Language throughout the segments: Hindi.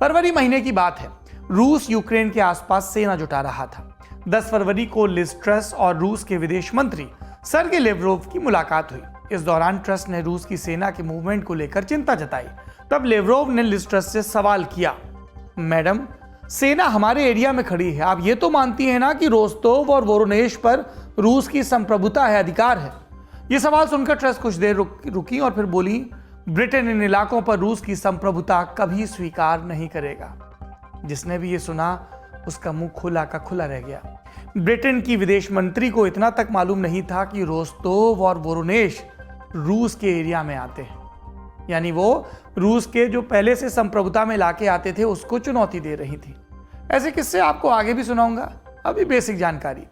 फरवरी महीने की बात है। रूस यूक्रेन के आसपास सेना जुटा रहा था। 10 फरवरी को लिज ट्रस और रूस के विदेश मंत्री सर्गे लेवरोव की मुलाकात हुई। इस दौरान ट्रस ने रूस की सेना के मूवमेंट को लेकर चिंता जताई। तब लेवरोव ने लिज ट्रस से सवाल किया, मैडम, सेना हमारे एरिया में खड़ी है, आप ये तो मानती हैं ना कि रोस्तोव और वोरोनेश पर रूस की संप्रभुता है, अधिकार है। ये सवाल सुनकर ट्रस कुछ देर रुकी और फिर बोली, ब्रिटेन इन इलाकों पर रूस की संप्रभुता कभी स्वीकार नहीं करेगा। जिसने भी ये सुना उसका मुंह खुला का खुला रह गया। ब्रिटेन की विदेश मंत्री को इतना तक मालूम नहीं था कि रोस्तोव और वोरोनेश रूस के एरिया में आते हैं, यानी वो रूस के जो पहले से संप्रभुता में इलाके आते थे उसको चुनौती दे रही थी। ऐसे किस्से आपको आगे भी सुनाऊंगा, अभी बेसिक जानकारी।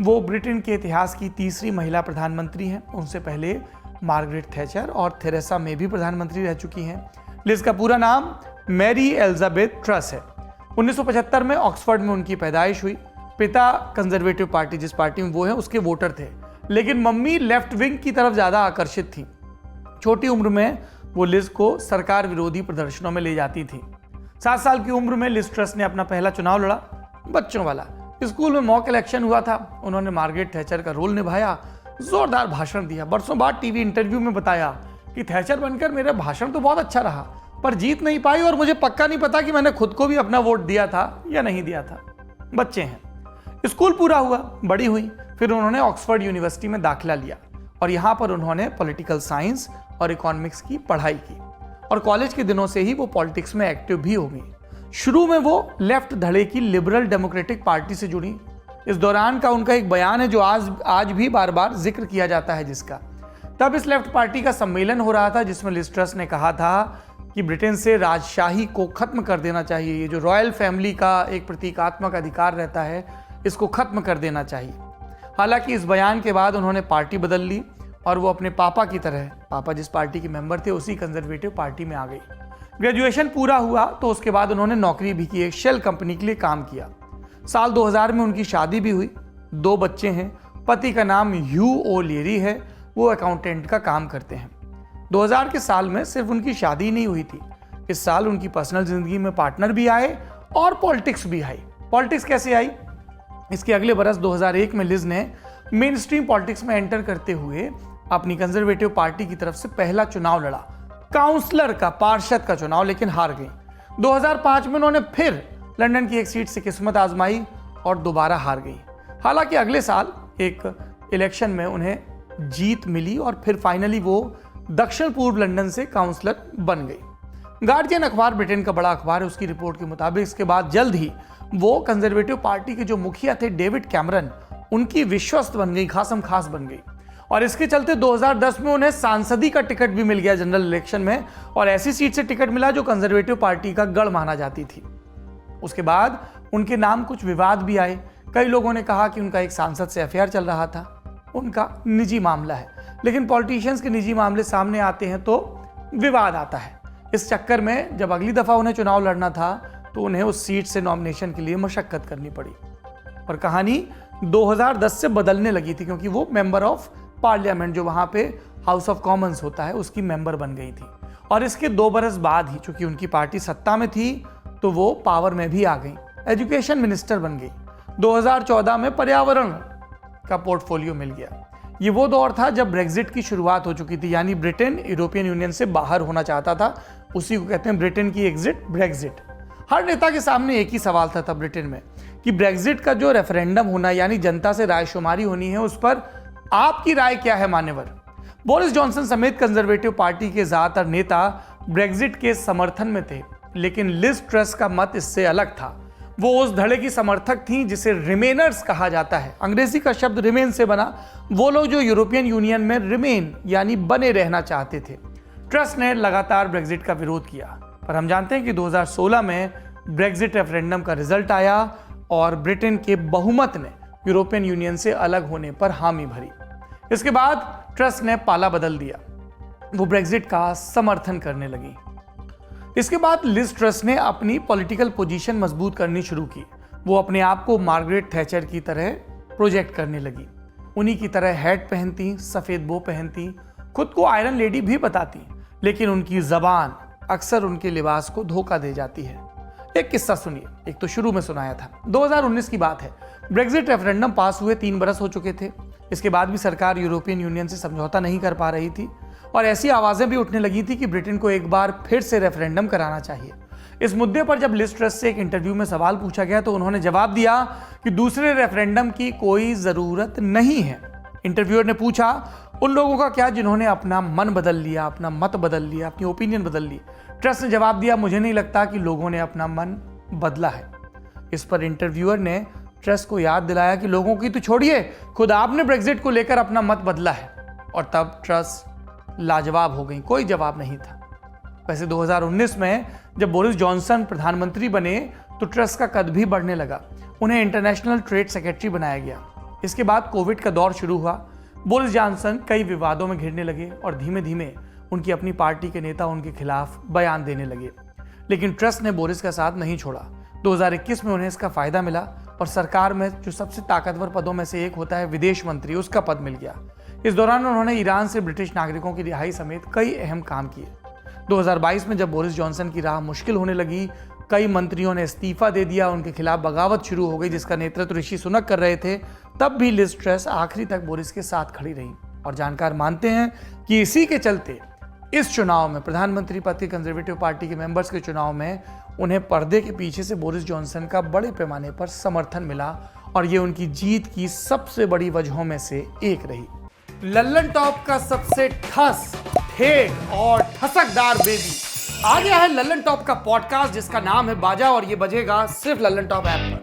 वो ब्रिटेन के इतिहास की तीसरी महिला प्रधानमंत्री हैं। उनसे पहले मार्गरेट थैचर और थेरेसा मे भी प्रधानमंत्री रह चुकी हैं। लिज का पूरा नाम मैरी एलिजाबेथ ट्रस है। 1975 में ऑक्सफोर्ड में उनकी पैदाइश हुई। पिता कंजर्वेटिव पार्टी, जिस पार्टी में वो है, उसके वोटर थे, लेकिन मम्मी लेफ्ट विंग की तरफ ज्यादा आकर्षित थी। छोटी उम्र में वो लिज को सरकार विरोधी प्रदर्शनों में ले जाती थी। 7 साल की उम्र में लिज ट्रस ने अपना पहला चुनाव लड़ा, बच्चों वाला। स्कूल में मॉक इलेक्शन हुआ था। उन्होंने मार्गरेट थैचर का रोल निभाया, जोरदार भाषण दिया। बरसों बाद टीवी इंटरव्यू में बताया कि थैचर बनकर मेरा भाषण तो बहुत अच्छा रहा, पर जीत नहीं पाई और मुझे पक्का नहीं पता कि मैंने खुद को भी अपना वोट दिया था या नहीं दिया था। बच्चे हैं। स्कूल पूरा हुआ, बड़ी हुई, फिर उन्होंने ऑक्सफोर्ड यूनिवर्सिटी में दाखिला लिया और यहाँ पर उन्होंने पॉलिटिकल साइंस और इकोनॉमिक्स की पढ़ाई की और कॉलेज के दिनों से ही वो पॉलिटिक्स में एक्टिव भी हो गई। शुरू में वो लेफ्ट धड़े की लिबरल डेमोक्रेटिक पार्टी से जुड़ी। इस दौरान का उनका एक बयान है जो आज भी बार बार जिक्र किया जाता है जिसका। तब इस लेफ्ट पार्टी का सम्मेलन हो रहा था जिसमें लिज ट्रस ने कहा था कि ब्रिटेन से राजशाही को खत्म कर देना चाहिए। ये जो रॉयल फैमिली का एक प्रतीकात्मक अधिकार रहता है, इसको खत्म कर देना चाहिए। हालांकि इस बयान के बाद उन्होंने पार्टी बदल ली और वो अपने पापा की तरह, पापा जिस पार्टी के मेंबर थे उसी कंजर्वेटिव पार्टी में आ गई। ग्रेजुएशन पूरा हुआ तो उसके बाद उन्होंने नौकरी भी की, एक शेल कंपनी के लिए काम किया। साल 2000 में उनकी शादी भी हुई। 2 बच्चे हैं। पति का नाम ह्यू ओलियरी है, वो अकाउंटेंट का काम करते हैं। 2000 के साल में सिर्फ उनकी शादी नहीं हुई थी, इस साल उनकी पर्सनल जिंदगी में पार्टनर भी आए और पॉलिटिक्स भी आई। पॉलिटिक्स कैसे आई? इसके अगले बरस 2001 में लिज ने मेन स्ट्रीम पॉलिटिक्स में एंटर करते हुए अपनी कंजर्वेटिव पार्टी की तरफ से पहला चुनाव लड़ा, काउंसलर का, पार्षद का चुनाव, लेकिन हार गई। 2005 में उन्होंने फिर लंदन की एक सीट से किस्मत आजमाई और दोबारा हार गई। हालांकि अगले साल एक इलेक्शन में उन्हें जीत मिली और फिर फाइनली वो दक्षिण पूर्व लंदन से काउंसलर बन गई। गार्जियन अखबार ब्रिटेन का बड़ा अखबार है, उसकी रिपोर्ट के मुताबिक इसके बाद जल्द ही वो कंजर्वेटिव पार्टी के जो मुखिया थे डेविड कैमरन, उनकी विश्वस्त बन गई, खासम खास बन गई। और इसके चलते 2010 में उन्हें सांसदी का टिकट भी मिल गया जनरल इलेक्शन में, और ऐसी सीट से टिकट मिला जो कंजर्वेटिव पार्टी का गढ़ माना जाती थी। उसके बाद उनके नाम कुछ विवाद भी आए। कई लोगों ने कहा कि उनका एक सांसद से अफेयर चल रहा था, उनका निजी मामला है, लेकिन पॉलिटिशियंस के निजी मामले सामने आते हैं तो विवाद आता है। इस चक्कर में जब अगली दफा उन्हें चुनाव लड़ना था तो उन्हें उस सीट से नॉमिनेशन के लिए मशक्कत करनी पड़ी और कहानी 2010 से बदलने लगी थी, क्योंकि वो मेंबर ऑफ पार्लियामेंट, जो वहां पे हाउस ऑफ कॉमन्स होता है, उसकी मेंबर बन गई थी। और इसके 2 बरस बाद ही, चूंकि उनकी पार्टी सत्ता में थी, तो वो पावर में भी आ गई, एजुकेशन मिनिस्टर बन गई। 2014 में पर्यावरण का पोर्टफोलियो मिल गया। ये वो दौर था जब ब्रेक्जिट की शुरुआत हो चुकी थी, यानी ब्रिटेन यूरोपियन यूनियन से बाहर होना चाहता था। उसी को कहते हैं ब्रिटेन की एग्जिट, ब्रेक्जिट। हर नेता के सामने एक ही सवाल था तब ब्रिटेन में कि ब्रेक्जिट का जो रेफरेंडम होना, यानी जनता से रायशुमारी होनी है, उस पर आपकी राय क्या है मान्यवर? बोरिस जॉनसन समेत कंजर्वेटिव पार्टी के ज्यादातर नेता ब्रेक्जिट के समर्थन में थे, लेकिन लिज ट्रस का मत इससे अलग था। वो उस धड़े की समर्थक थी जिसे रिमेनर्स कहा जाता है। अंग्रेजी का शब्द रिमेन से बना। वो लोग जो यूरोपियन यूनियन में रिमेन यानी बने रहना चाहते थे। ट्रस ने लगातार ब्रेक्जिट का विरोध किया, पर हम जानते हैं कि 2016 में ब्रेक्जिट रेफरेंडम का रिजल्ट आया और ब्रिटेन के बहुमत ने यूरोपियन यूनियन से अलग होने पर हामी भरी। इसके बाद ट्रस ने पाला बदल दिया, वो ब्रेक्जिट का समर्थन करने लगी। इसके बाद लिज ट्रस ने अपनी पॉलिटिकल पोजीशन मजबूत करनी शुरू की। वो अपने आप को मार्गरेट थैचर की तरह प्रोजेक्ट करने लगी। उन्हीं की तरह हैट पहनती, सफेद बो पहनती, खुद को आयरन लेडी भी बताती, लेकिन उनकी जबान अक्सर उनके लिबास को धोखा दे जाती है। एक किस्सा सुनिए, एक तो शुरू में सुनाया था। 2019 की बात है, ब्रेक्जिट रेफरेंडम पास हुए 3 बरस हो चुके थे। इसके बाद भी सरकार यूरोपियन यूनियन से समझौता नहीं कर पा रही थी और ऐसी आवाजें भी उठने लगी थी कि ब्रिटेन को एक बार फिर से रेफरेंडम कराना चाहिए। इस मुद्दे पर जब लिज ट्रस से एक इंटरव्यू में सवाल पूछा गया तो उन्होंने जवाब दिया कि दूसरे रेफरेंडम की कोई जरूरत नहीं है। इंटरव्यूअर ने पूछा, उन लोगों का क्या जिन्होंने अपना मन बदल लिया, अपना मत बदल लिया, अपनी ओपिनियन बदल ली? ट्रस ने जवाब दिया, मुझे नहीं लगता कि लोगों ने अपना मन बदला है। इस पर इंटरव्यूअर ने ट्रस को याद दिलाया कि लोगों की तो छोड़िए, खुद आपने ब्रेक्जिट को लेकर अपना मत बदला है। और तब ट्रस लाजवाब हो गई, कोई जवाब नहीं था। वैसे 2019 में जब बोरिस जॉनसन प्रधानमंत्री बने तो ट्रस का कद भी बढ़ने लगा। उन्हें इंटरनेशनल ट्रेड सेक्रेटरी बनाया गया। इसके बाद कोविड का दौर शुरू हुआ। बोरिस जॉनसन कई विवादों में घिरने लगे और धीमे धीमे उनकी अपनी पार्टी के नेता उनके खिलाफ बयान देने लगे। लेकिन ट्रस ने बोरिस का साथ नहीं छोड़ा। 2021 में उन्हें इसका फायदा मिला और सरकार में जो सबसे ताकतवर पदों में से एक होता है विदेश मंत्री, उसका पद मिल गया। इस दौरान उन्होंने ईरान से ब्रिटिश नागरिकों की रिहाई समेत कई अहम काम किए। 2022 में जब बोरिस जॉनसन की राह मुश्किल होने लगी, कई मंत्रियों ने इस्तीफा दे दिया, उनके खिलाफ बगावत शुरू हो गई जिसका नेतृत्व ऋषि सुनक कर रहे थे, तब भी लिज ट्रस आखिरी तक बोरिस के साथ खड़ी रही। और जानकार मानते हैं कि इसी के चलते इस चुनाव में, प्रधानमंत्री पद की कंजर्वेटिव पार्टी के मेंबर्स के चुनाव में, उन्हें पर्दे के पीछे से बोरिस जॉनसन का बड़े पैमाने पर समर्थन मिला और ये उनकी जीत की सबसे बड़ी वजहों में से एक रही। लल्लन टॉप का सबसे ठस, ठेठ और ठसकदार बेबी आ गया है लल्लन टॉप का पॉडकास्ट जिसका नाम है बाजा, और ये बजेगा सिर्फ लल्लन टॉप ऐप पर।